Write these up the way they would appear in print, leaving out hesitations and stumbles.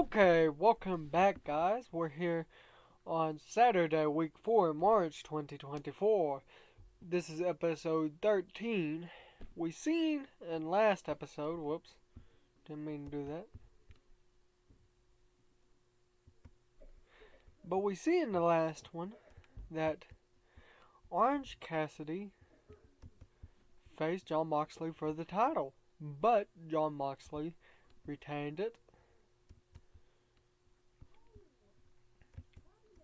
Okay, welcome back, guys. We're here on Saturday, week 4, March 2024. This is episode 13. We seen in last episode, whoops, didn't mean to do that. But we see in the last one that Orange Cassidy faced John Moxley for the title, but John Moxley retained it.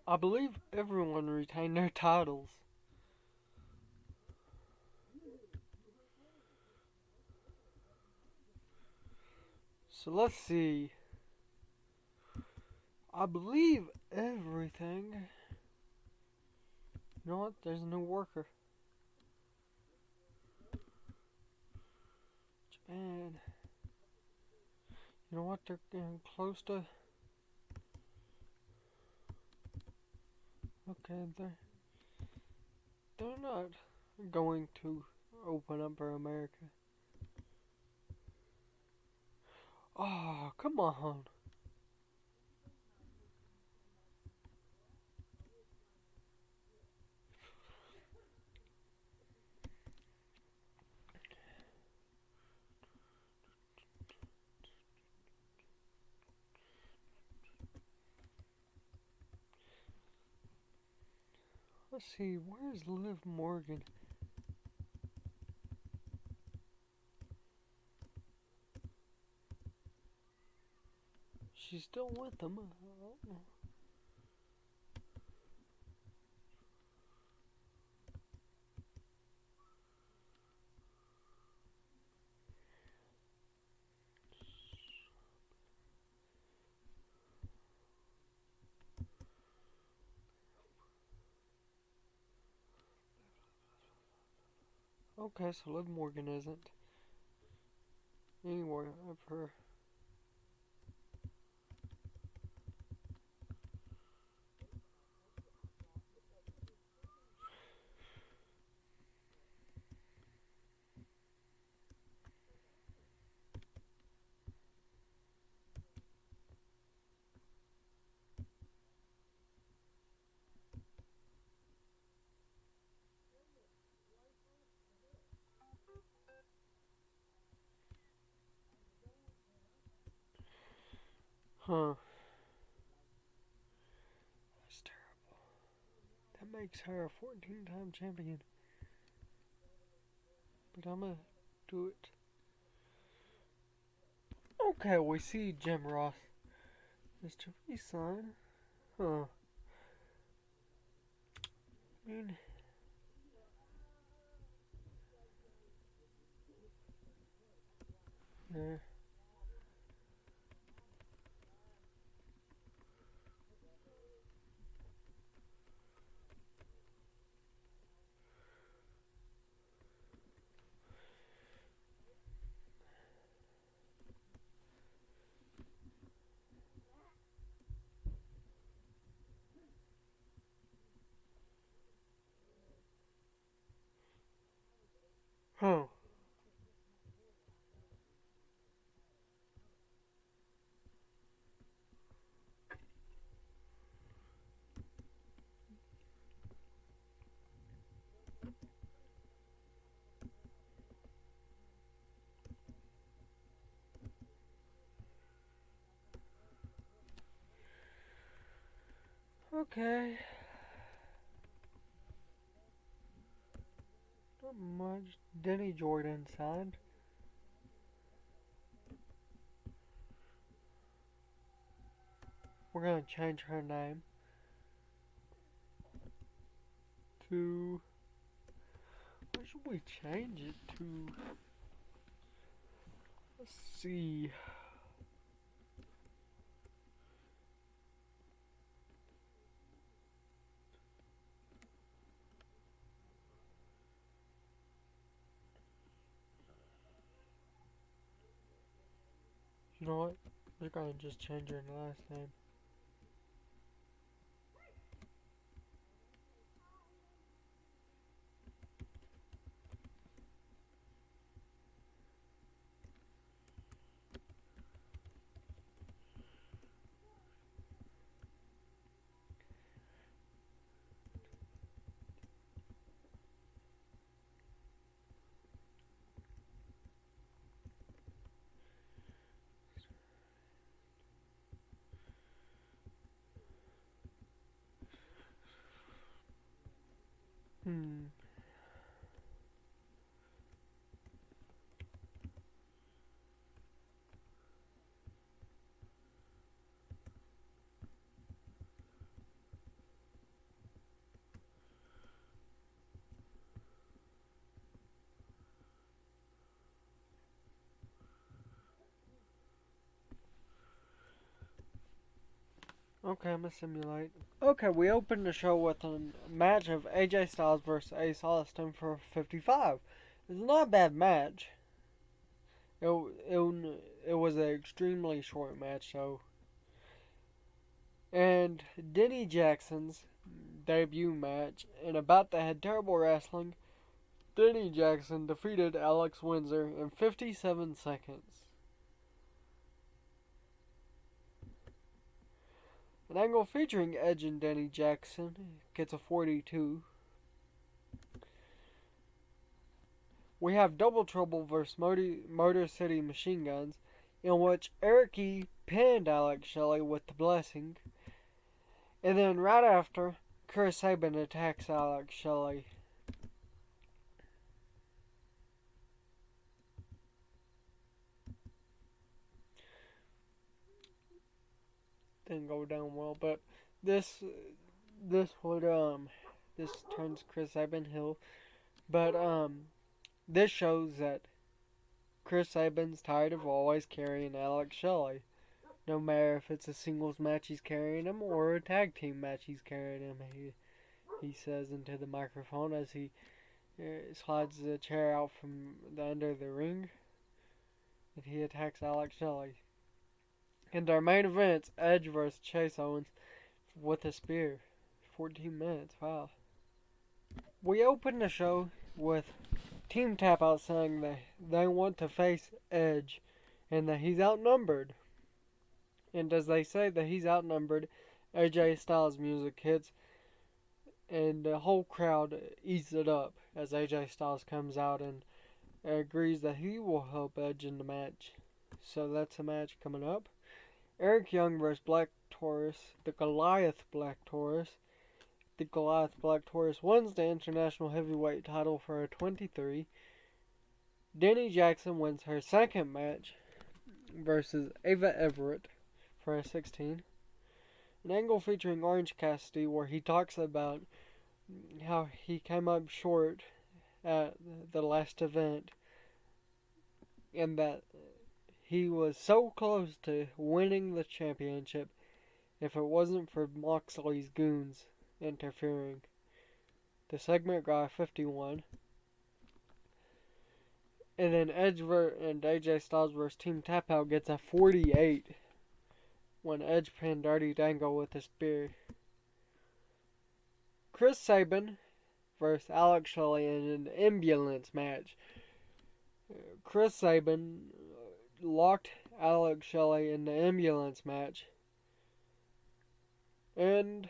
I believe everyone retained their titles. So let's see. I believe everything. You know what? There's a new worker. Japan. You know what? They're getting close to. Okay, they're not going to open up for America. Oh, come on. Let's see. Where's Liv Morgan? She's still with them. Okay, so Liv Morgan isn't anywhere of her. Huh. That's terrible. That makes her a 14-time champion. But I'm gonna do it. Okay, we see Jim Ross is to resign. Huh. I mean, yeah. Huh. Okay. Not much. Denny Jordan signed. We're gonna change her name to. What should we change it to? Let's see. You know what? We're gonna just change her last name. Okay, I'm gonna simulate. Okay, we opened the show with a match of AJ Styles versus Ace Austin for 55. It's not a bad match. It was an extremely short match, so. And Denny Jackson's debut match, and about that had terrible wrestling. Denny Jackson defeated Alex Windsor in 57 seconds. An angle featuring Edge and Denny Jackson gets a 42. We have Double Trouble vs. Motor City Machine Guns, in which Eric pinned Alex Shelley with the blessing. And then right after, Chris Sabin attacks Alex Shelley. Didn't go down well, but this this would this turns Chris Sabin heel. But this shows that Chris Sabin's tired of always carrying Alex Shelley. No matter if it's a singles match he's carrying him or a tag team match he's carrying him. He says into the microphone as he slides the chair out from the under the ring. And he attacks Alex Shelley. And our main event's Edge vs. Chase Owens with a spear. 14 minutes, wow. We open the show with Team Tap Out saying that they want to face Edge and that he's outnumbered. And as they say that he's outnumbered, AJ Styles music hits and the whole crowd eats it up as AJ Styles comes out and agrees that he will help Edge in the match. So that's a match coming up. Eric Young vs. Black Taurus, the Goliath Black Taurus. The Goliath Black Taurus wins the International Heavyweight title for a 23. Denny Jackson wins her second match versus Ava Everett for a 16. An angle featuring Orange Cassidy where he talks about how he came up short at the last event and that he was so close to winning the championship if it wasn't for Moxley's goons interfering. The segment got 51. And then Edge and AJ Styles vs. Team Tap Out gets a 48 when Edge pinned Dirty Dango with a spear. Chris Sabin vs. Alex Shelley in an ambulance match. Chris Sabin locked Alex Shelley in the ambulance match. And,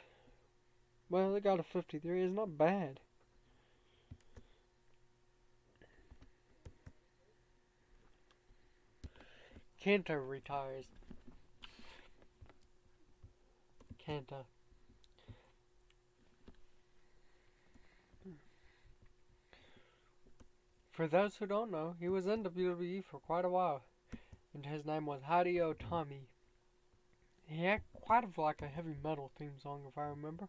well, they got a 53. It's not bad. Kenta retires. Kenta. For those who don't know, he was in WWE for quite a while. And his name was Hideo Tommy. He had quite like a heavy metal theme song, if I remember.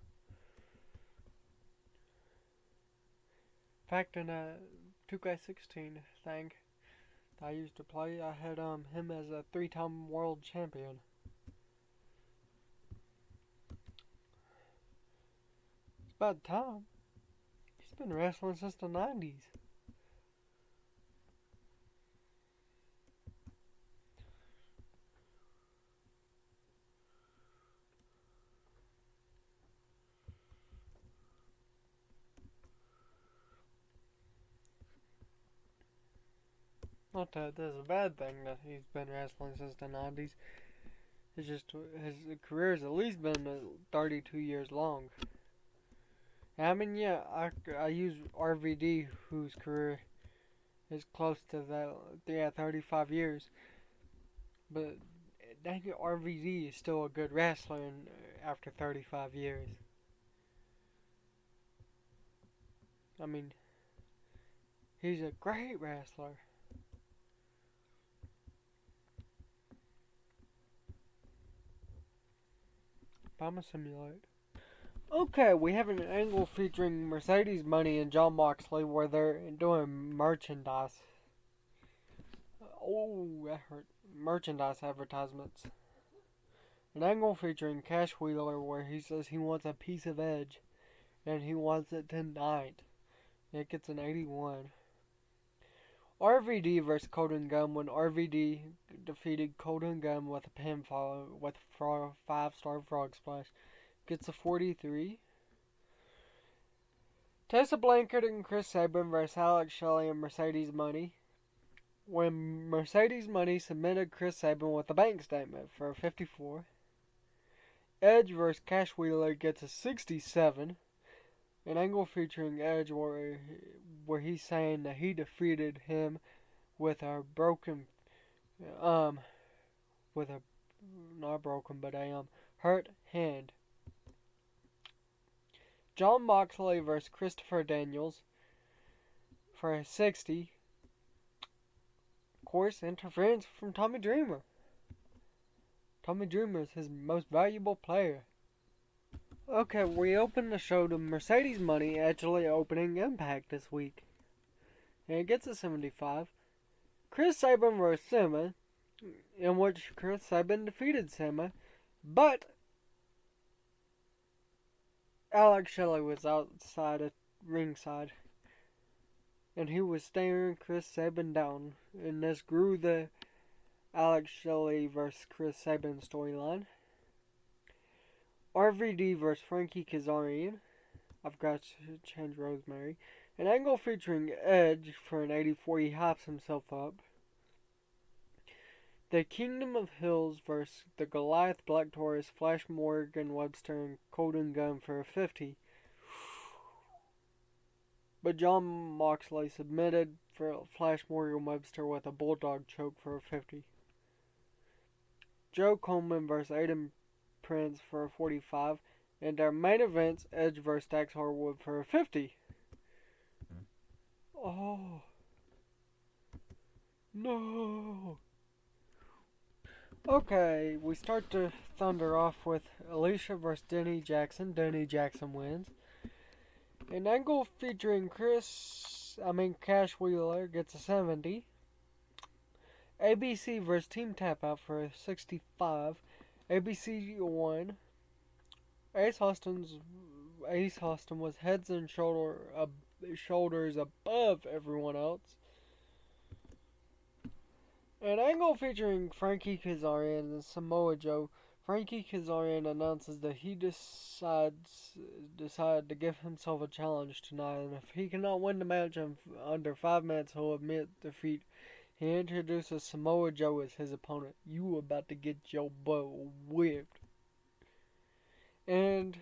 In fact, in a 2K16 thing that I used to play, I had him as a 3-time world champion. It's about time. He's been wrestling since the 90s. Not that that's a bad thing that he's been wrestling since the 90s. It's just his career has at least been 32 years long. I mean, yeah, I use RVD, whose career is close to that, yeah, 35 years. But dang it, RVD is still a good wrestler after 35 years. I mean, he's a great wrestler. I'ma simulate. Okay, we have an angle featuring Mercedes Money and John Moxley where they're doing merchandise. Oh, that hurt. Merchandise advertisements. An angle featuring Cash Wheeler where he says he wants a piece of Edge and he wants it tonight. It gets an 81. RVD versus Colton Gunn when RVD defeated Colton Gunn with a pinfall with a 5-star frog splash. Gets a 43. Tessa Blanchard and Chris Sabin versus Alex Shelley and Mercedes Money when Mercedes Money submitted Chris Sabin with a bank statement for a 54. Edge vs. Cash Wheeler gets a 67. An angle featuring Edge where he's saying that he defeated him with a broken, with a, not broken, but a, hurt hand. John Moxley vs. Christopher Daniels for a 60. Of course, interference from Tommy Dreamer. Tommy Dreamer is his most valuable player. Okay, we open the show to Mercedes Money actually opening Impact this week. And it gets a 75. Chris Sabin vs. Sema, in which Chris Sabin defeated Sema, but Alex Shelley was outside at ringside. And he was staring Chris Sabin down. And this grew the Alex Shelley vs. Chris Sabin storyline. RVD vs. Frankie Kazarian. I've got to change Rosemary. An angle featuring Edge for an 84. He hops himself up. The Kingdom of Hills vs. the Goliath Black Taurus, Flash Morgan Webster, and Colton Gunn for a 50. But John Moxley submitted for Flash Morgan Webster with a Bulldog choke for a 50. Joe Coleman vs. Aiden Prince for a 45. And our main events, Edge vs. Dax Harwood for a 50. Oh. No. Okay, we start the Thunder off with Alicia vs. Denny Jackson. Denny Jackson wins. An angle featuring Cash Wheeler gets a 70. ABC vs. Team Tap Out for a 65. ABC won. Ace Austin was heads and shoulders above everyone else. An angle featuring Frankie Kazarian and Samoa Joe. Frankie Kazarian announces that he decided to give himself a challenge tonight, and if he cannot win the match in under 5 minutes, he'll admit defeat. He introduces Samoa Joe as his opponent. You about to get your butt whipped. And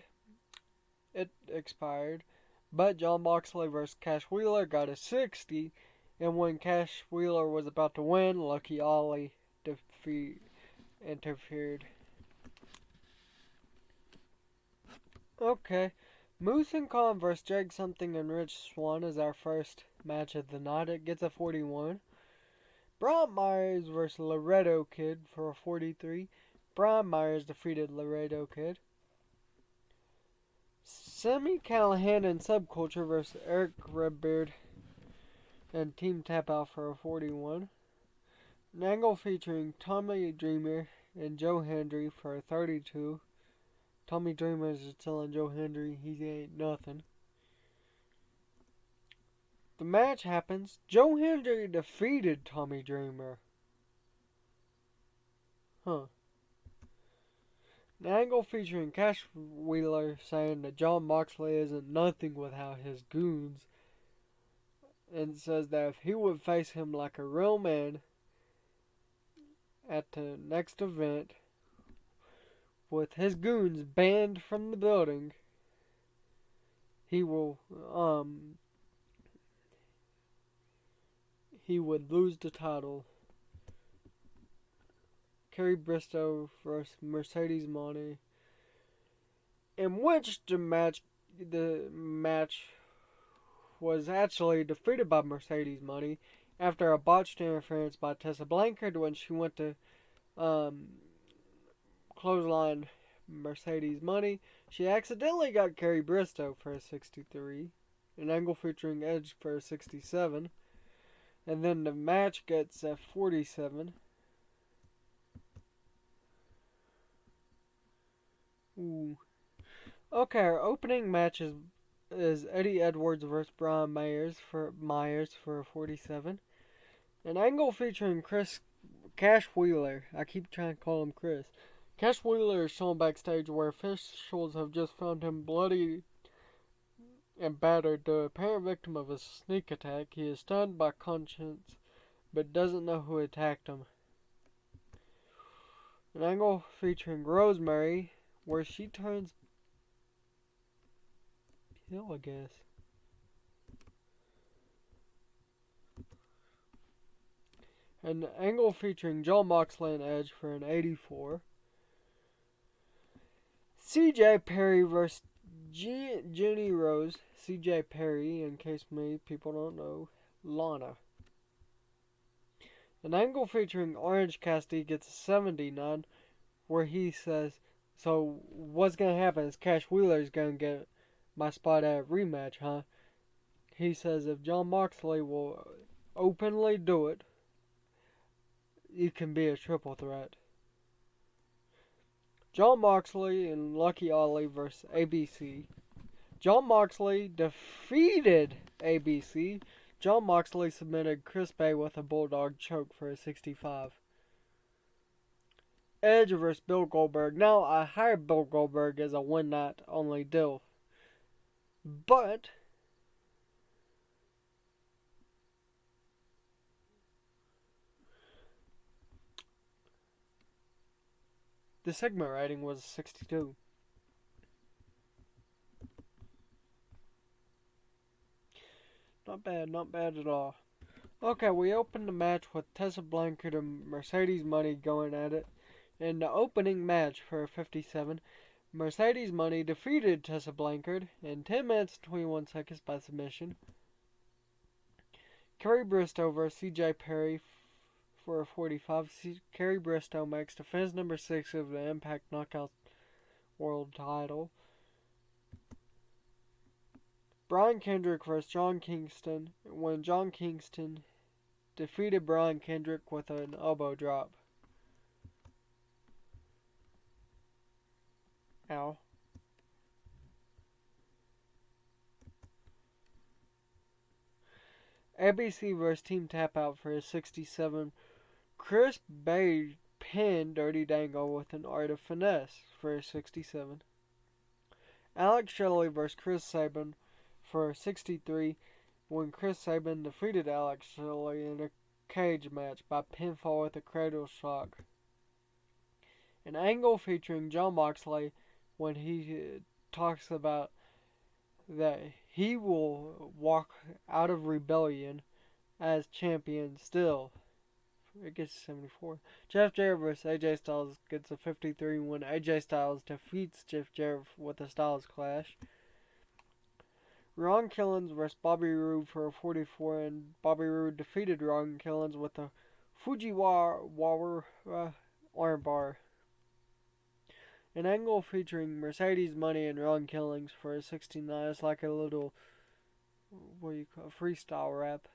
it expired, but John Moxley vs. Cash Wheeler got a 60. And when Cash Wheeler was about to win, Lucky Ollie interfered. Okay. Moose and Khan vs. Jake Something and Rich Swann is our first match of the night. It gets a 41. Brian Myers vs. Laredo Kid for a 43. Brian Myers defeated Laredo Kid. Sammy Callahan and Subculture vs. Eric Redbeard and Team Tap Out for a 41. An angle featuring Tommy Dreamer and Joe Hendry for a 32. Tommy Dreamer is telling Joe Hendry he ain't nothing. The match happens. Joe Hendry defeated Tommy Dreamer. An angle featuring Cash Wheeler saying that John Moxley isn't nothing without his goons. And says that if he would face him like a real man at the next event with his goons banned from the building, he would lose the title. Kerry Bristow versus Mercedes Money, in which the match was actually defeated by Mercedes Money after a botched interference by Tessa Blanchard when she went to clothesline Mercedes Money. She accidentally got Kerry Bristow for a 63. An angle featuring Edge for a 67. And then the match gets a 47. Ooh. Okay, our opening match is Eddie Edwards versus Brian Myers for 47. An angle featuring Cash Wheeler. I keep trying to call him Chris. Cash Wheeler is shown backstage where officials have just found him bloody and battered, the apparent victim of a sneak attack. He is stunned by conscience but doesn't know who attacked him. An angle featuring Rosemary where she turns heel, I guess. An angle featuring John Moxley and Edge for an 84. CJ Perry versus Jenny Rose. CJ Perry, in case people don't know, Lana. An angle featuring Orange Cassidy gets a 79 where he says, so what's going to happen is Cash Wheeler's going to get my spot at a rematch, huh? He says if John Moxley will openly do it, it can be a triple threat. John Moxley and Lucky Ali versus ABC. John Moxley defeated ABC. John Moxley submitted Chris Bay with a Bulldog choke for a 65. Edge versus Bill Goldberg. Now, I hired Bill Goldberg as a one night only deal. But the segment rating was 62. Not bad at all. Okay, we opened the match with Tessa Blanchard and Mercedes Money going at it. In the opening match for 57, Mercedes Money defeated Tessa Blanchard in 10 minutes and 21 seconds by submission. Kerry Bristow versus CJ Perry for a 45. Kerry Bristow makes defense number 6 of the Impact Knockout World title. Brian Kendrick versus John Kingston when John Kingston defeated Brian Kendrick with an elbow drop. Ow. ABC vs. Team Tap Out for a 67. Chris Bay pinned Dirty Dango with an Art of Finesse for a 67. Alex Shelley vs. Chris Sabin for a 63 when Chris Sabin defeated Alex Shelley in a cage match by pinfall with a cradle shock. An angle featuring John Moxley when he talks about that he will walk out of Rebellion as champion still. It gets a 74. Jeff Jarrett vs. AJ Styles gets a 53 when AJ Styles defeats Jeff Jarrett with a Styles Clash. Ron Killings vs. Bobby Roode for a 44 and Bobby Roode defeated Ron Killings with a Fujiwara armbar. An angle featuring Mercedes Money and Ron Killings for a 69. It's like a little, freestyle rap.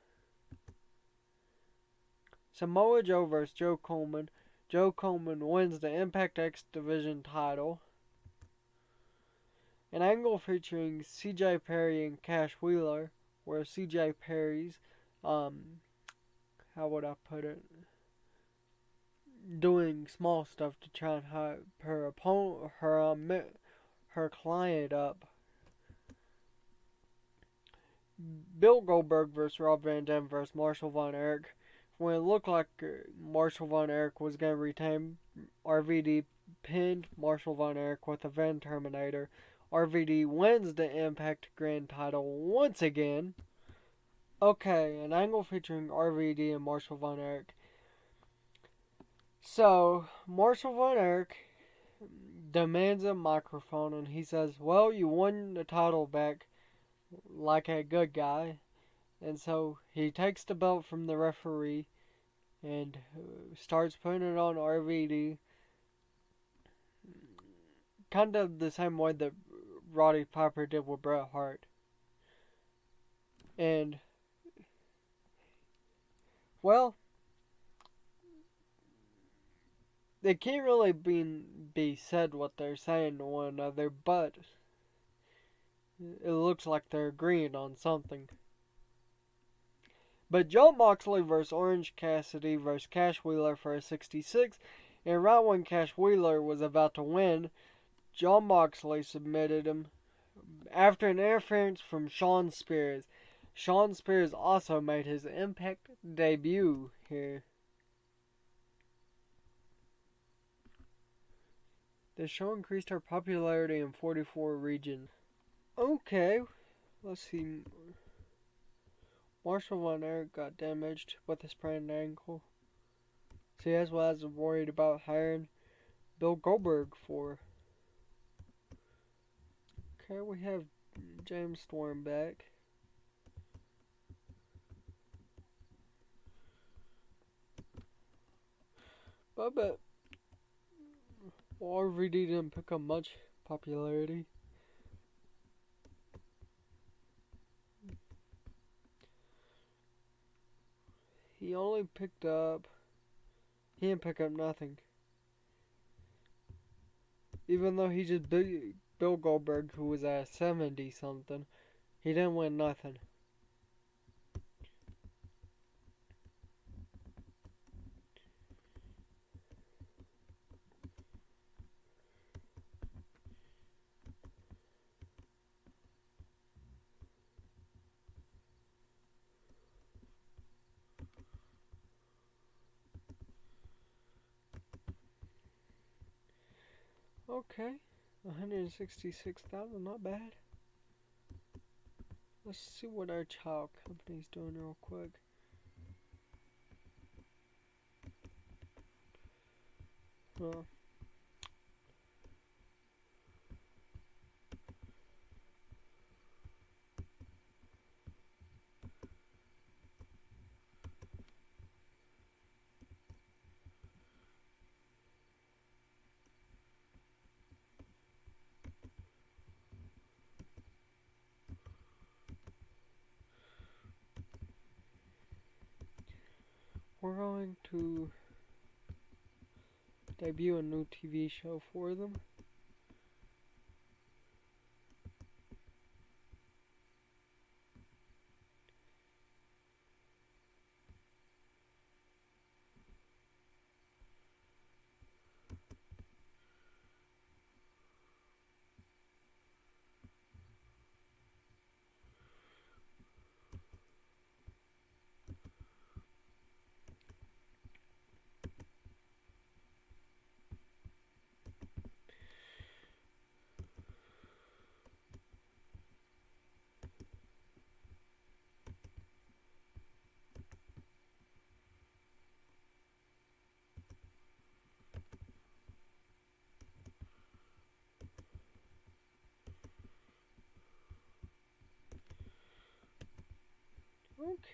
Samoa Joe vs. Joe Coleman. Joe Coleman wins the Impact X Division title. An angle featuring CJ Perry and Cash Wheeler, where CJ Perry's, how would I put it, doing small stuff to try and hype her opponent, her client up. Bill Goldberg vs. Rob Van Dam vs. Marshall Von Erich. When it looked like Marshall Von Erich was going to retain, RVD pinned Marshall Von Erich with a Van Terminator. RVD wins the Impact Grand title once again. Okay, an angle featuring RVD and Marshall Von Erich. So, Marshall Von Erich demands a microphone and he says, well, you won the title back like a good guy. And so he takes the belt from the referee and starts putting it on RVD. Kind of the same way that Roddy Piper did with Bret Hart. And, well, they can't really be said what they're saying to one another, but it looks like they're agreeing on something. But John Moxley versus Orange Cassidy versus Cash Wheeler for a 66, and right when Cash Wheeler was about to win, John Moxley submitted him after an interference from Shawn Spears. Shawn Spears also made his Impact debut here. The show increased her popularity in 44 regions. Okay, let's see. Marshall Von Erich got damaged with a sprained ankle. See, that's what I was worried about hiring Bill Goldberg for. Okay, we have James Storm back. But RVD didn't pick up much popularity. He didn't pick up nothing. Even though he just beat Bill Goldberg, who was at 70 something, he didn't win nothing. Okay, 166,000, not bad. Let's see what our child company's doing real quick. We're going to debut a new TV show for them.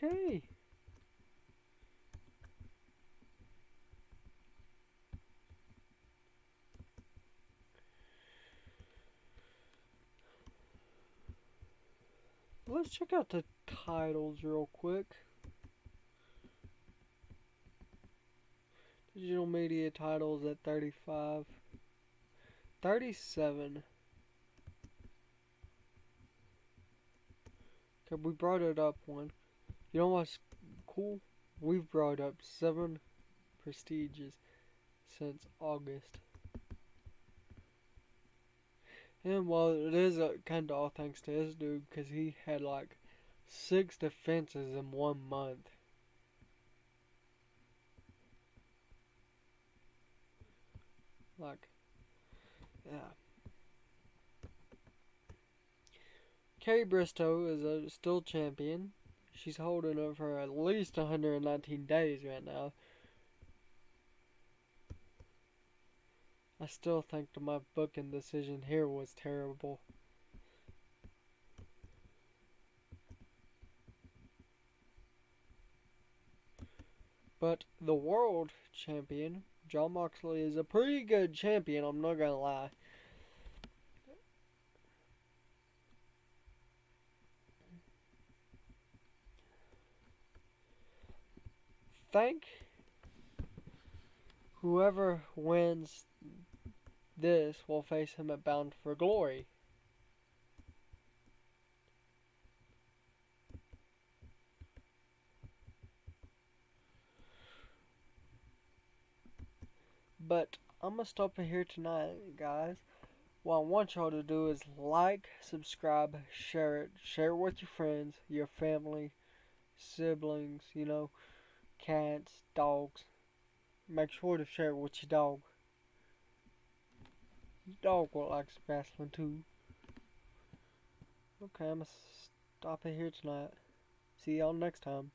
Okay. Let's check out the titles real quick. Digital media titles at 35. 37. Okay, we brought it up one. You know what's cool? We've brought up 7 prestiges since August. And well, it is kind of all thanks to this dude, because he had like 6 defenses in 1 month. Like, yeah. Carrie Bristow is still champion. She's holding it for at least 119 days right now. I still think that my booking decision here was terrible. But the world champion, John Moxley, is a pretty good champion, I'm not gonna lie. Thank Whoever wins this will face him at Bound for Glory. But I'm gonna stop it here tonight, guys. What I want y'all to do is like, subscribe, share it with your friends, your family, siblings, cats, dogs. Make sure to share it with your dog. Your dog will like wrestling too. Okay, I'm gonna stop it here tonight. See y'all next time.